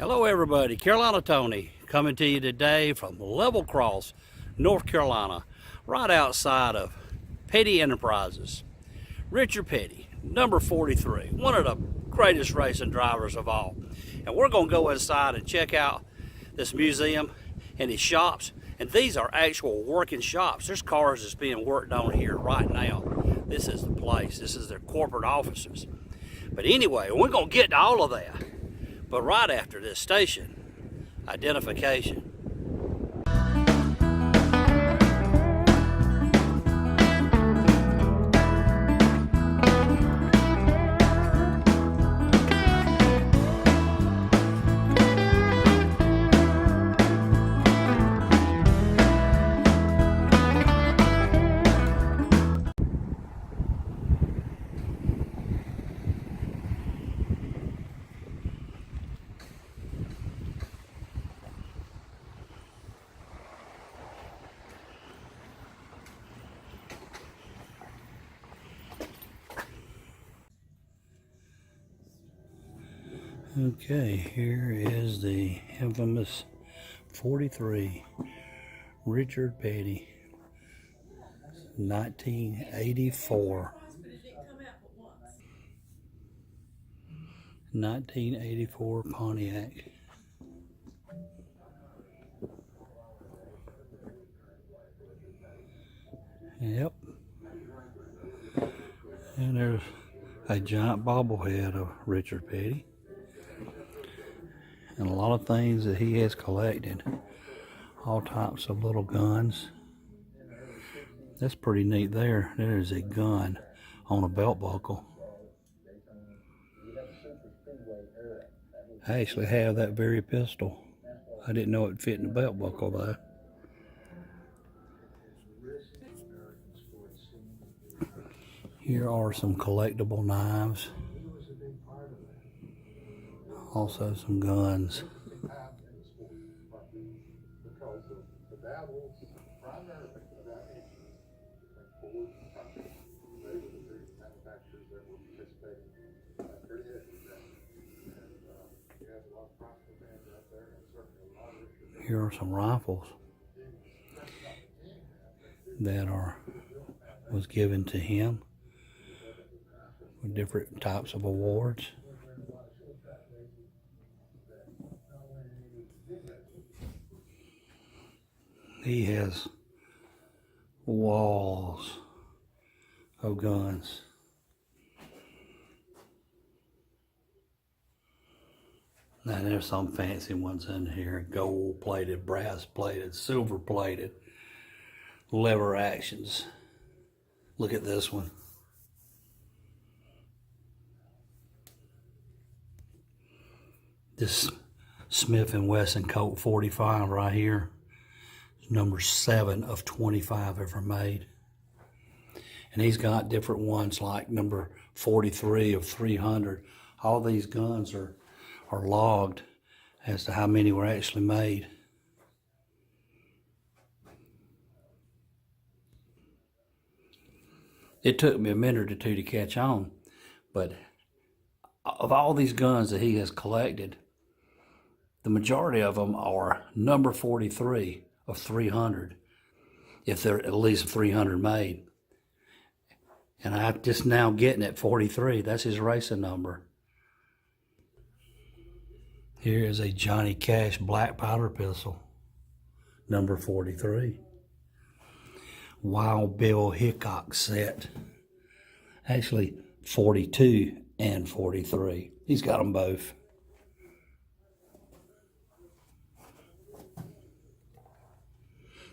Hello everybody, Carolina Tony coming to you today from Level Cross, North Carolina, right outside of Petty Enterprises. Richard Petty, number 43, one of the greatest racing drivers of all. And we're going to go inside and check out this museum and his shops. And these are actual working shops. There's cars that's being worked on here right now. This is the place. This is their corporate offices. But anyway, we're going to get to all of that. But right after this station identification. Okay, here is the infamous 43 Richard Petty 1984 Pontiac. Yep. And there's a giant bobblehead of Richard Petty. And a lot of things that he has collected. All types of little guns. That's pretty neat there. There's a gun on a belt buckle. I actually have that very pistol. I didn't know it fit in the belt buckle though. Here are some collectible knives. Also some guns. Here are some rifles that was given to him with different types of awards. He has walls of guns. Now there's some fancy ones in here, gold plated, brass plated, silver plated, lever actions. Look at this one. This Smith & Wesson Colt 45 right here. Number 7 of 25 ever made. And he's got different ones like number 43 of 300. All these guns are logged as to how many were actually made. It took me a minute or two to catch on, but of all these guns that he has collected, the majority of them are number 43 of 300, if they're at least 300 made. And I'm just now getting at 43. That's his racing number. Here is a Johnny Cash black powder pistol, number 43. Wild Bill Hickok set. Actually, 42 and 43. He's got them both.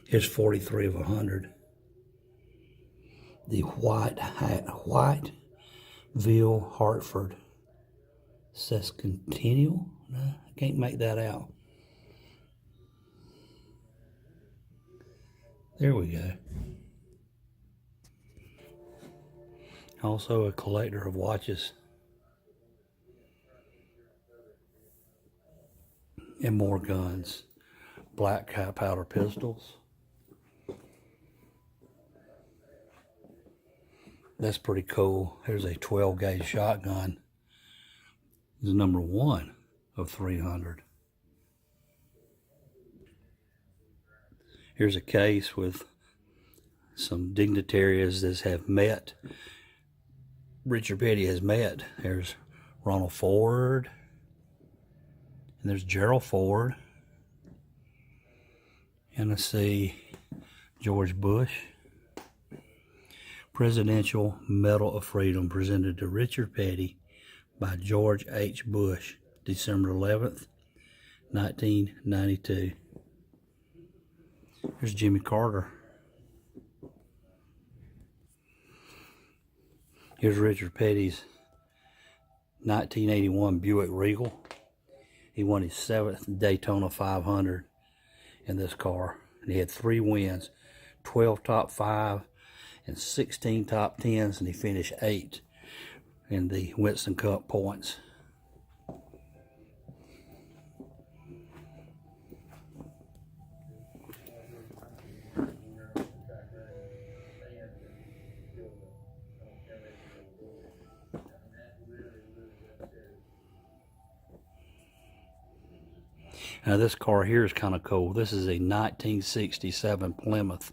Here's 43 of 100. The Whiteville Hartford Sesquicentennial. No, I can't make that out. There we go. Also a collector of watches. And more guns. Black powder pistols. That's pretty cool. There's a 12 gauge shotgun. It's number 1 of 300. Here's a case with some dignitaries that have met. Richard Petty has met. There's Ronald Ford, and there's Gerald Ford, and I see George Bush. Presidential Medal of Freedom presented to Richard Petty by George H. Bush, December 11th, 1992. Here's Jimmy Carter. Here's Richard Petty's 1981 Buick Regal. He won his 7th Daytona 500 in this car. And he had 3 wins, 12 top 5 and 16 top 10s, and he finished 8th in the Winston Cup points. Now this car here is kind of cool. This is a 1967 Plymouth.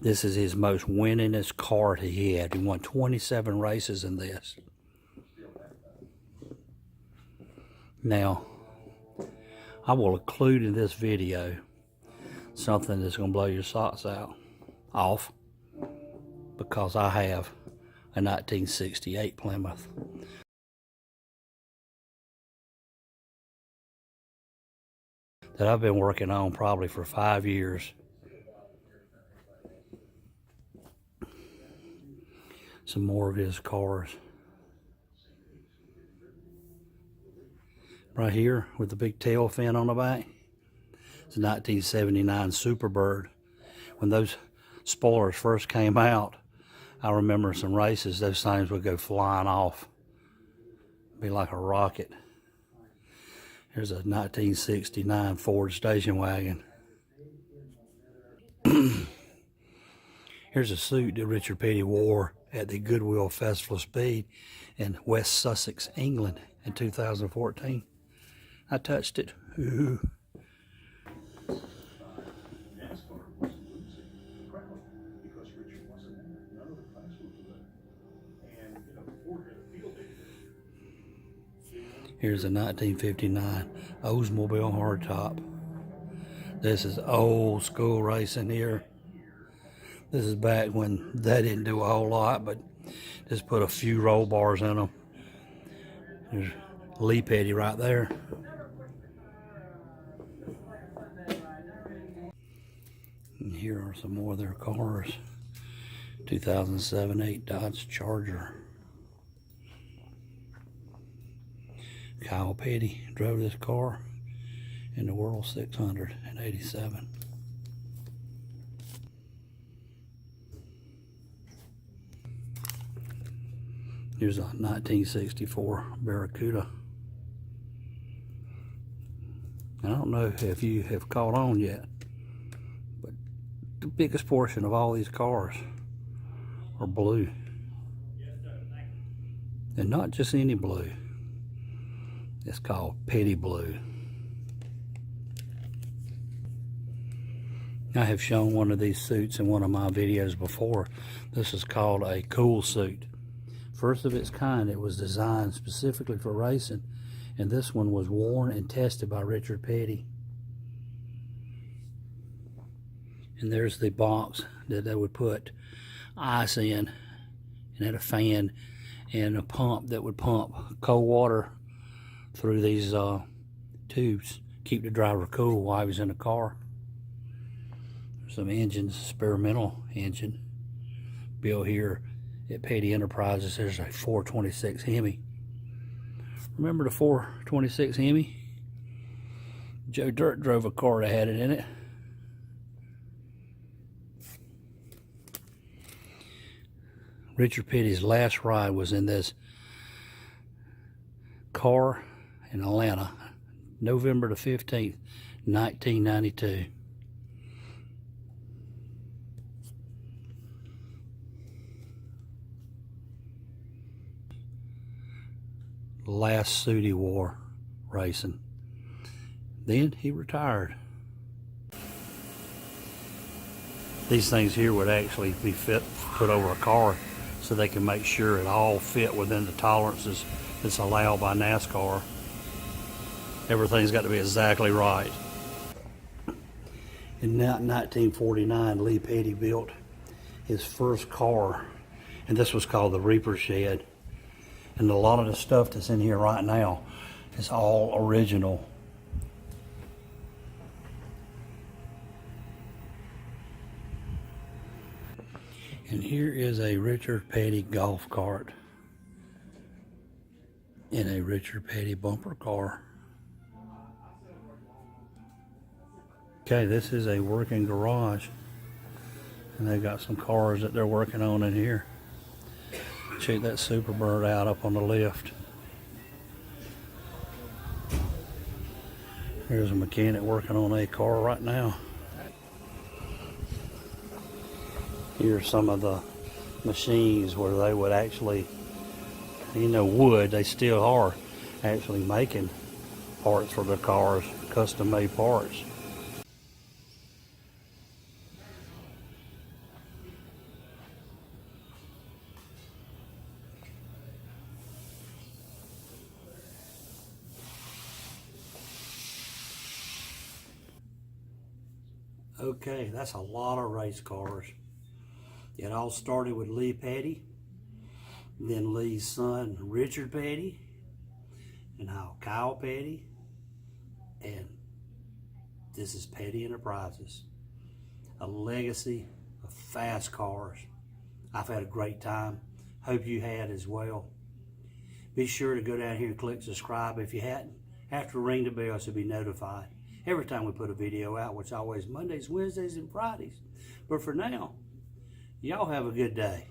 This is his most winningest car he had. He won 27 races in this. Now, I will include in this video something that's going to blow your socks off, because I have a 1968 Plymouth. That I've been working on probably for 5 years. Some more of his cars. Right here with the big tail fin on the back. It's a 1979 Superbird. When those spoilers first came out, I remember some races, those things would go flying off. Be like a rocket. Here's a 1969 Ford station wagon. Here's a suit that Richard Petty wore at the Goodwill Festival of Speed in West Sussex, England in 2014. I touched it. Ooh. Here's a 1959 Oldsmobile hardtop. This is old school racing here. This is back when they didn't do a whole lot, but just put a few roll bars in them. There's Lee Petty right there. And here are some more of their cars. 2007-8 Dodge Charger. Kyle Petty drove this car in the World 600 in '87. Here's a 1964 Barracuda. I don't know if you have caught on yet, but the biggest portion of all these cars are blue. And not just any blue. It's called Petty Blue. I have shown one of these suits in one of my videos before. This is called a cool suit. First of its kind. It was designed specifically for racing, and this one was worn and tested by Richard Petty. And there's the box that they would put ice in, and had a fan and a pump that would pump cold water through these tubes, keep the driver cool while he was in the car. There's some engines, experimental engine built here at Petty Enterprises. There's a 426 Hemi. Remember the 426 Hemi? Joe Dirt drove a car that had it in it. Richard Petty's last ride was in this car in Atlanta, November the 15th, 1992. Last suit he wore racing. Then he retired. These things here would actually be put over a car so they can make sure it all fit within the tolerances that's allowed by NASCAR. Everything's got to be exactly right. In 1949, Lee Petty built his first car, and this was called the Reaper Shed. And a lot of the stuff that's in here right now is all original. And here is a Richard Petty golf cart in a Richard Petty bumper car. Okay, this is a working garage, and they've got some cars that they're working on in here. Check that Superbird out up on the lift. Here's a mechanic working on a car right now. Here's some of the machines where they would actually, wood, they still are actually making parts for the cars, custom made parts. Okay, that's a lot of race cars. It all started with Lee Petty, then Lee's son Richard Petty, and now Kyle Petty, and this is Petty Enterprises, a legacy of fast cars. I've had a great time. Hope you had as well. Be sure to go down here and click subscribe if you hadn't. After ring the bell so be notified every time we put a video out, which is always Mondays, Wednesdays, and Fridays. But for now, y'all have a good day.